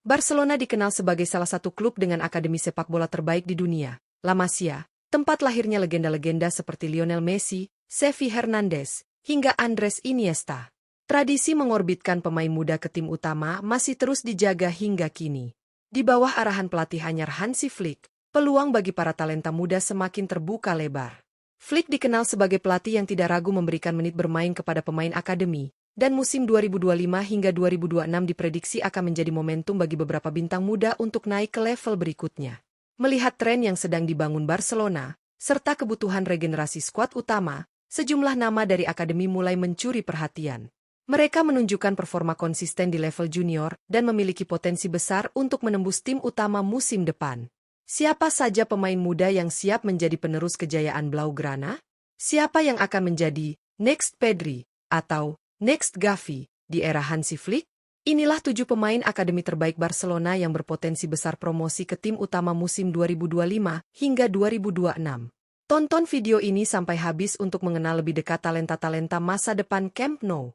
Barcelona dikenal sebagai salah satu klub dengan akademi sepak bola terbaik di dunia, La Masia, tempat lahirnya legenda-legenda seperti Lionel Messi, Xavi Hernandez, hingga Andres Iniesta. Tradisi mengorbitkan pemain muda ke tim utama masih terus dijaga hingga kini. Di bawah arahan pelatih anyar Hansi Flick, peluang bagi para talenta muda semakin terbuka lebar. Flick dikenal sebagai pelatih yang tidak ragu memberikan menit bermain kepada pemain akademi, dan musim 2025 hingga 2026 diprediksi akan menjadi momentum bagi beberapa bintang muda untuk naik ke level berikutnya. Melihat tren yang sedang dibangun Barcelona, serta kebutuhan regenerasi skuad utama, sejumlah nama dari akademi mulai mencuri perhatian. Mereka menunjukkan performa konsisten di level junior dan memiliki potensi besar untuk menembus tim utama musim depan. Siapa saja pemain muda yang siap menjadi penerus kejayaan Blaugrana? Siapa yang akan menjadi next Pedri atau next Gavi di era Hansi Flick? Inilah 7 pemain akademi terbaik Barcelona yang berpotensi besar promosi ke tim utama musim 2025 hingga 2026. Tonton video ini sampai habis untuk mengenal lebih dekat talenta-talenta masa depan Camp Nou.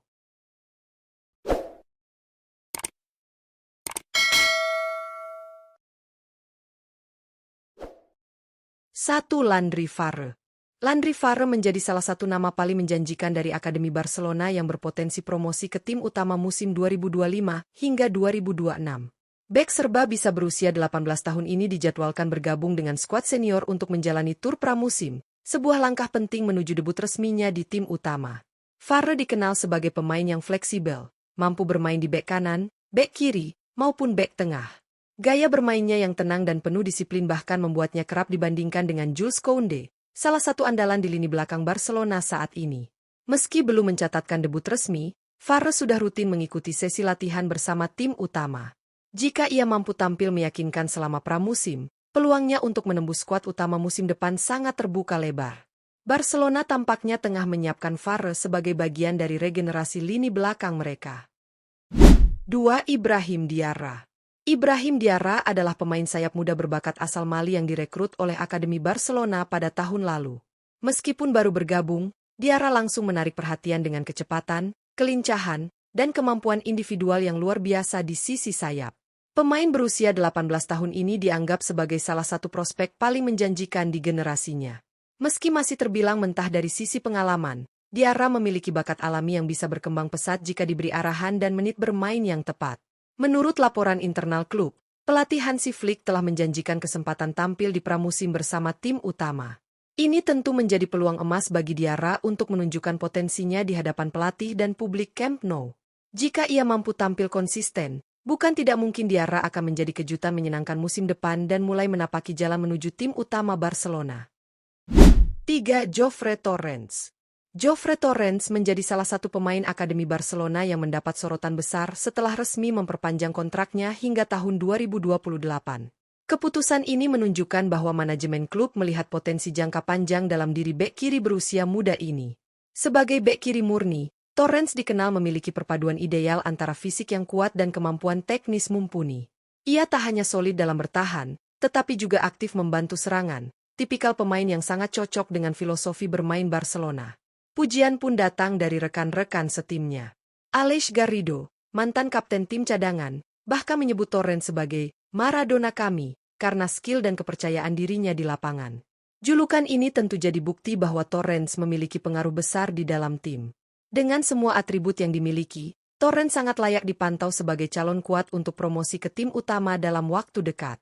1. Landry Farre. Landry Farre menjadi salah satu nama paling menjanjikan dari Akademi Barcelona yang berpotensi promosi ke tim utama musim 2025 hingga 2026. Bek serba bisa berusia 18 tahun ini dijadwalkan bergabung dengan skuad senior untuk menjalani tur pramusim, sebuah langkah penting menuju debut resminya di tim utama. Farre dikenal sebagai pemain yang fleksibel, mampu bermain di bek kanan, bek kiri, maupun bek tengah. Gaya bermainnya yang tenang dan penuh disiplin bahkan membuatnya kerap dibandingkan dengan Jules Koundé, salah satu andalan di lini belakang Barcelona saat ini. Meski belum mencatatkan debut resmi, Farre sudah rutin mengikuti sesi latihan bersama tim utama. Jika ia mampu tampil meyakinkan selama pramusim, peluangnya untuk menembus skuad utama musim depan sangat terbuka lebar. Barcelona tampaknya tengah menyiapkan Farre sebagai bagian dari regenerasi lini belakang mereka. 2. Ibrahim Diarra. Ibrahim Diarra adalah pemain sayap muda berbakat asal Mali yang direkrut oleh Akademi Barcelona pada tahun lalu. Meskipun baru bergabung, Diarra langsung menarik perhatian dengan kecepatan, kelincahan, dan kemampuan individual yang luar biasa di sisi sayap. Pemain berusia 18 tahun ini dianggap sebagai salah satu prospek paling menjanjikan di generasinya. Meski masih terbilang mentah dari sisi pengalaman, Diarra memiliki bakat alami yang bisa berkembang pesat jika diberi arahan dan menit bermain yang tepat. Menurut laporan internal klub, pelatih Hansi Flick telah menjanjikan kesempatan tampil di pramusim bersama tim utama. Ini tentu menjadi peluang emas bagi Diarra untuk menunjukkan potensinya di hadapan pelatih dan publik Camp Nou. Jika ia mampu tampil konsisten, bukan tidak mungkin Diarra akan menjadi kejutan menyenangkan musim depan dan mulai menapaki jalan menuju tim utama Barcelona. 3. Jofre Torrens. Jofre Torrens menjadi salah satu pemain Akademi Barcelona yang mendapat sorotan besar setelah resmi memperpanjang kontraknya hingga tahun 2028. Keputusan ini menunjukkan bahwa manajemen klub melihat potensi jangka panjang dalam diri bek kiri berusia muda ini. Sebagai bek kiri murni, Torrens dikenal memiliki perpaduan ideal antara fisik yang kuat dan kemampuan teknis mumpuni. Ia tak hanya solid dalam bertahan, tetapi juga aktif membantu serangan, tipikal pemain yang sangat cocok dengan filosofi bermain Barcelona. Pujian pun datang dari rekan-rekan setimnya. Aleix Garrido, mantan kapten tim cadangan, bahkan menyebut Torrens sebagai Maradona kami, karena skill dan kepercayaan dirinya di lapangan. Julukan ini tentu jadi bukti bahwa Torrens memiliki pengaruh besar di dalam tim. Dengan semua atribut yang dimiliki, Torrens sangat layak dipantau sebagai calon kuat untuk promosi ke tim utama dalam waktu dekat.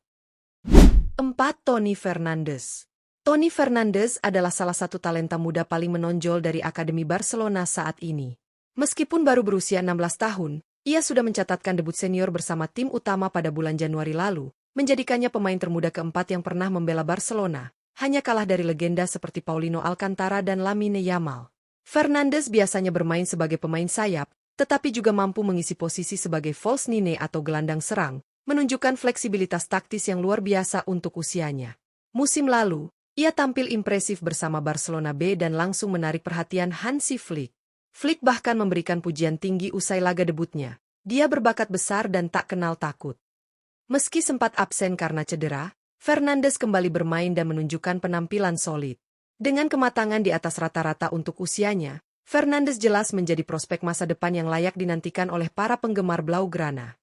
4. Toni Fernandes. Toni Fernandes adalah salah satu talenta muda paling menonjol dari Akademi Barcelona saat ini. Meskipun baru berusia 16 tahun, ia sudah mencatatkan debut senior bersama tim utama pada bulan Januari lalu, menjadikannya pemain termuda keempat yang pernah membela Barcelona, hanya kalah dari legenda seperti Paulinho Alcantara dan Lamine Yamal. Fernandes biasanya bermain sebagai pemain sayap, tetapi juga mampu mengisi posisi sebagai false nine atau gelandang serang, menunjukkan fleksibilitas taktis yang luar biasa untuk usianya. Musim lalu, ia tampil impresif bersama Barcelona B dan langsung menarik perhatian Hansi Flick. Flick bahkan memberikan pujian tinggi usai laga debutnya. Dia berbakat besar dan tak kenal takut. Meski sempat absen karena cedera, Fernandes kembali bermain dan menunjukkan penampilan solid. Dengan kematangan di atas rata-rata untuk usianya, Fernandes jelas menjadi prospek masa depan yang layak dinantikan oleh para penggemar Blaugrana.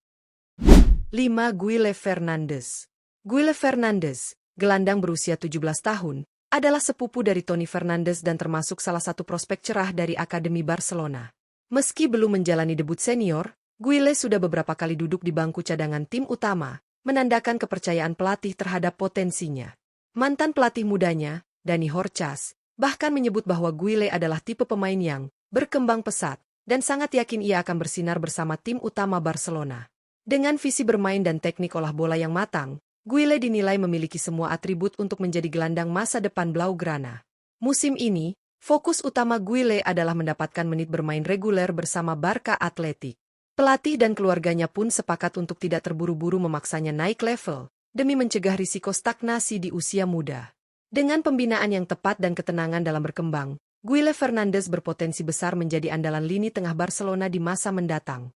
5. Guile Fernandes. Guile Fernandes, gelandang berusia 17 tahun, adalah sepupu dari Toni Fernandes dan termasuk salah satu prospek cerah dari Akademi Barcelona. Meski belum menjalani debut senior, Guile sudah beberapa kali duduk di bangku cadangan tim utama, menandakan kepercayaan pelatih terhadap potensinya. Mantan pelatih mudanya, Dani Horchas, bahkan menyebut bahwa Guile adalah tipe pemain yang berkembang pesat, dan sangat yakin ia akan bersinar bersama tim utama Barcelona. Dengan visi bermain dan teknik olah bola yang matang, Guile dinilai memiliki semua atribut untuk menjadi gelandang masa depan Blaugrana. Musim ini, fokus utama Guile adalah mendapatkan menit bermain reguler bersama Barca Athletic. Pelatih dan keluarganya pun sepakat untuk tidak terburu-buru memaksanya naik level, demi mencegah risiko stagnasi di usia muda. Dengan pembinaan yang tepat dan ketenangan dalam berkembang, Guile Fernandes berpotensi besar menjadi andalan lini tengah Barcelona di masa mendatang.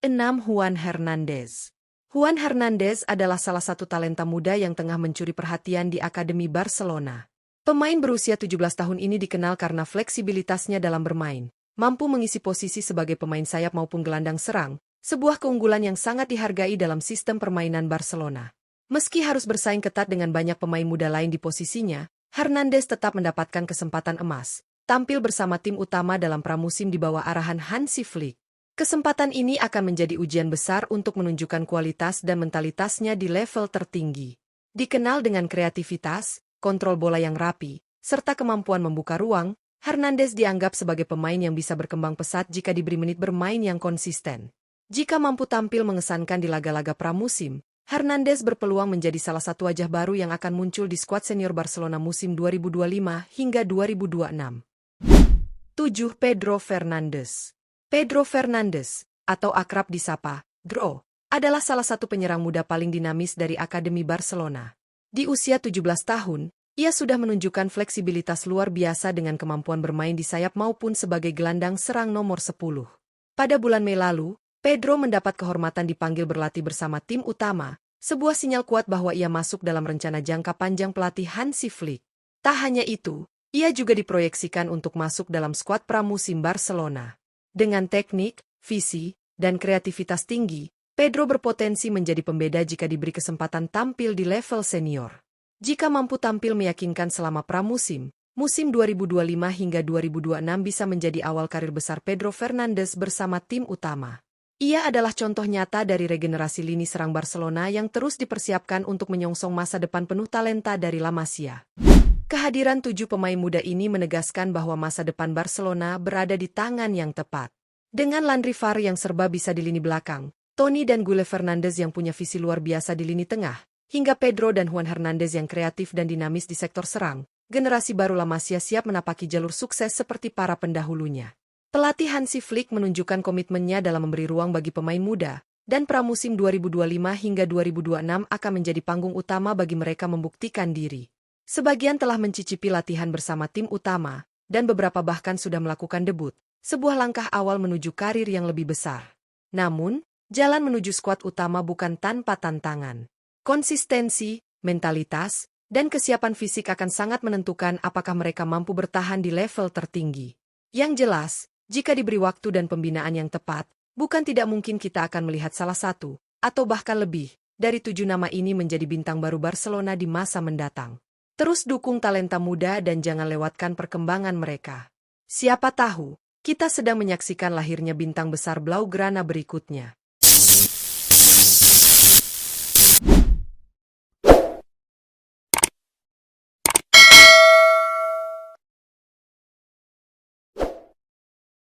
6. Juan Hernandez. Juan Hernandez adalah salah satu talenta muda yang tengah mencuri perhatian di Akademi Barcelona. Pemain berusia 17 tahun ini dikenal karena fleksibilitasnya dalam bermain, mampu mengisi posisi sebagai pemain sayap maupun gelandang serang, sebuah keunggulan yang sangat dihargai dalam sistem permainan Barcelona. Meski harus bersaing ketat dengan banyak pemain muda lain di posisinya, Hernandez tetap mendapatkan kesempatan emas, tampil bersama tim utama dalam pramusim di bawah arahan Hansi Flick. Kesempatan ini akan menjadi ujian besar untuk menunjukkan kualitas dan mentalitasnya di level tertinggi. Dikenal dengan kreativitas, kontrol bola yang rapi, serta kemampuan membuka ruang, Hernandez dianggap sebagai pemain yang bisa berkembang pesat jika diberi menit bermain yang konsisten. Jika mampu tampil mengesankan di laga-laga pramusim, Hernandez berpeluang menjadi salah satu wajah baru yang akan muncul di skuad senior Barcelona musim 2025 hingga 2026. 7. Pedro Fernandes. Pedro Fernandes, atau akrab disapa Dro, adalah salah satu penyerang muda paling dinamis dari Akademi Barcelona. Di usia 17 tahun, ia sudah menunjukkan fleksibilitas luar biasa dengan kemampuan bermain di sayap maupun sebagai gelandang serang nomor 10. Pada bulan Mei lalu, Pedro mendapat kehormatan dipanggil berlatih bersama tim utama, sebuah sinyal kuat bahwa ia masuk dalam rencana jangka panjang pelatih Hansi Flick. Tak hanya itu, ia juga diproyeksikan untuk masuk dalam skuad pramusim Barcelona. Dengan teknik, visi, dan kreativitas tinggi, Pedro berpotensi menjadi pembeda jika diberi kesempatan tampil di level senior. Jika mampu tampil meyakinkan selama pramusim, musim 2025 hingga 2026 bisa menjadi awal karir besar Pedro Fernandes bersama tim utama. Ia adalah contoh nyata dari regenerasi lini serang Barcelona yang terus dipersiapkan untuk menyongsong masa depan penuh talenta dari La Masia. Kehadiran 7 pemain muda ini menegaskan bahwa masa depan Barcelona berada di tangan yang tepat. Dengan Landry Farre yang serba bisa di lini belakang, Toni dan Guile Fernandes yang punya visi luar biasa di lini tengah, hingga Pedro dan Juan Hernandez yang kreatif dan dinamis di sektor serang, generasi baru La Masia siap menapaki jalur sukses seperti para pendahulunya. Pelatih Hansi Flick menunjukkan komitmennya dalam memberi ruang bagi pemain muda, dan pramusim 2025 hingga 2026 akan menjadi panggung utama bagi mereka membuktikan diri. Sebagian telah mencicipi latihan bersama tim utama, dan beberapa bahkan sudah melakukan debut, sebuah langkah awal menuju karir yang lebih besar. Namun, jalan menuju skuad utama bukan tanpa tantangan. Konsistensi, mentalitas, dan kesiapan fisik akan sangat menentukan apakah mereka mampu bertahan di level tertinggi. Yang jelas, jika diberi waktu dan pembinaan yang tepat, bukan tidak mungkin kita akan melihat salah satu, atau bahkan lebih, dari 7 nama ini menjadi bintang baru Barcelona di masa mendatang. Terus dukung talenta muda dan jangan lewatkan perkembangan mereka. Siapa tahu, kita sedang menyaksikan lahirnya bintang besar Blaugrana berikutnya.